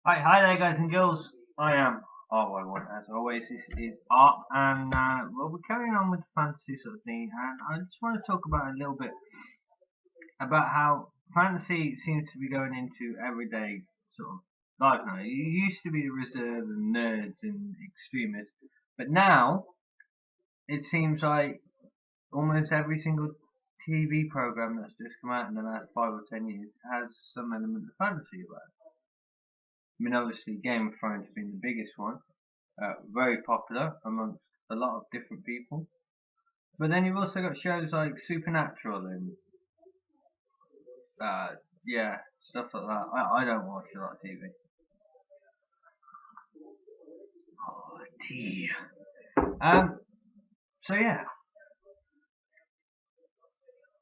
Hi there guys and girls, I am R1 as always. This is Art, and well, we're carrying on with the fantasy sort of thing, and I just want to talk about a little bit about how fantasy seems to be going into everyday sort of life now. It used to be the reserve and nerds and extremists, but now it seems like almost every single TV program that's just come out in the last 5 or 10 years has some element of fantasy about it. I mean, obviously, Game of Thrones being the biggest one, very popular amongst a lot of different people. But then you've also got shows like Supernatural and yeah, stuff like that. I don't watch a lot of TV. Oh, tea. So yeah,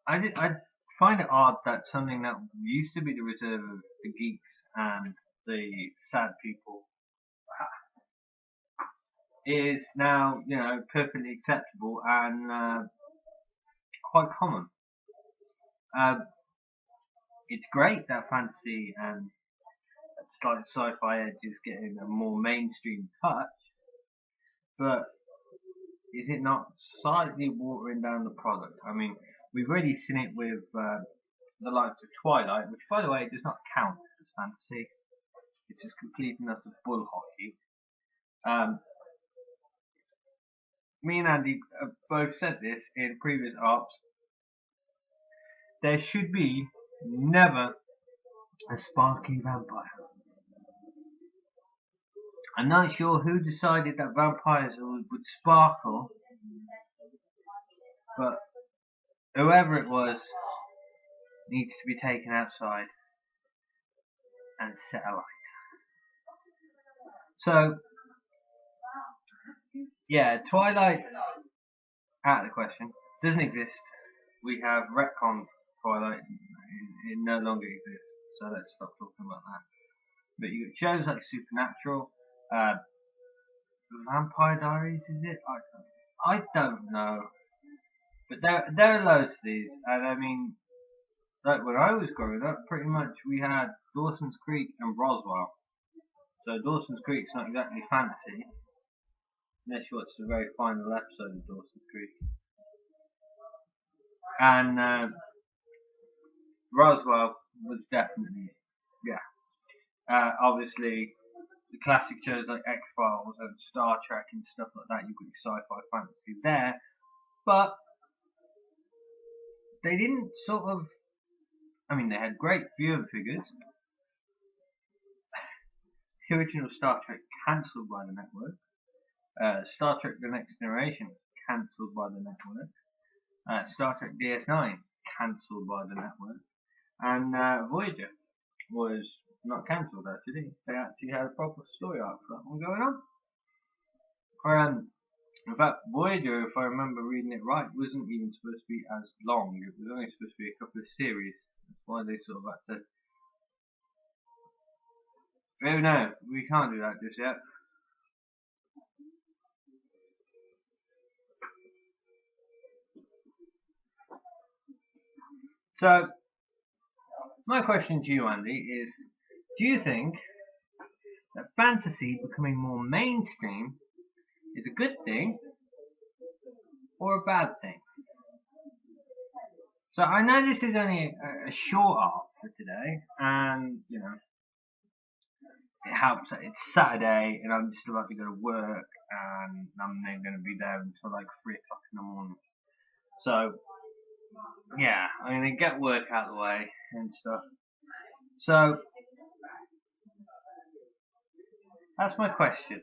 I find it odd that something that used to be the reserve of the geeks and the sad people is now, you know, perfectly acceptable and quite common. It's great that fantasy and slight sci-fi edge is getting a more mainstream touch, but is it not slightly watering down the product? I mean, we've already seen it with the likes of Twilight, which, by the way, does not count as fantasy. It's just complete enough of bull hockey. Me and Andy have both said this in previous arcs. There should be never a sparkly vampire. I'm not sure who decided that vampires would sparkle, but whoever it was needs to be taken outside and set alight. So, yeah, Twilight's out of the question. Doesn't exist. We have retconned Twilight. It no longer exists. So let's stop talking about that. But you got shows like Supernatural, Vampire Diaries, is it? I don't know. But there are loads of these, and I mean, like when I was growing up, pretty much we had Dawson's Creek and Roswell. So Dawson's Creek's not exactly fantasy, unless you watch the very final episode of Dawson's Creek. And Roswell was definitely, yeah. Obviously, the classic shows like X-Files and Star Trek and stuff like that, you've got your sci-fi fantasy there, but they didn't sort of, I mean, they had great viewer figures. The original Star Trek cancelled by the network. Star Trek The Next Generation cancelled by the network. Star Trek DS9 cancelled by the network. And Voyager was not cancelled actually. They actually had a proper story arc for that one going on. In fact, Voyager, if I remember reading it right, wasn't even supposed to be as long. It was only supposed to be a couple of series. That's why they sort of had to. Oh no, we can't do that just yet. So, my question to you, Andy, is: do you think that fantasy becoming more mainstream is a good thing or a bad thing? So I know this is only a short arc for today, and you know, it helps that it's Saturday and I'm just about to go to work and I'm then going to be there until like 3 o'clock in the morning. So, yeah, I'm going to get work out of the way and stuff. So, that's my question.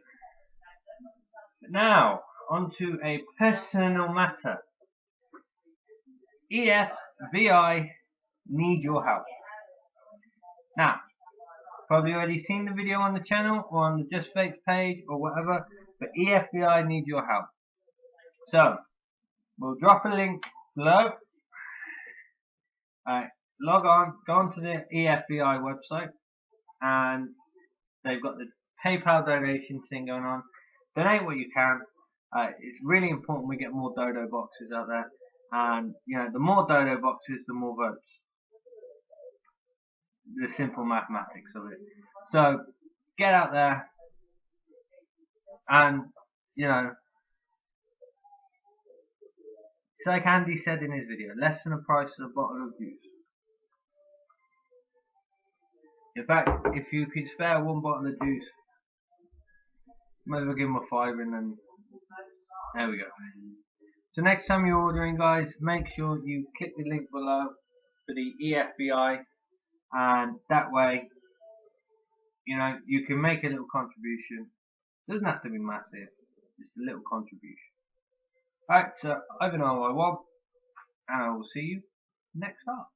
But now, on to a personal matter. EFVI need your help. Now, probably already seen the video on the channel or on the Justvapes page or whatever, but EFVI need your help. So, we'll drop a link below. Log on, go onto the EFVI website, and they've got the PayPal donation thing going on. Donate what you can. It's really important we get more Dodo boxes out there. And you know, the more Dodo boxes, the more votes. The simple mathematics of it. So get out there and, you know, it's like Andy said in his video, less than the price of a bottle of juice. In fact, if you could spare one bottle of juice, might as well give them a fiver, and then there we go. So next time you're ordering, guys, make sure you click the link below for the EFBI, and that way, you know, you can make a little contribution. It doesn't have to be massive, just a little contribution. Alright, so I've been RY1, and I will see you next up.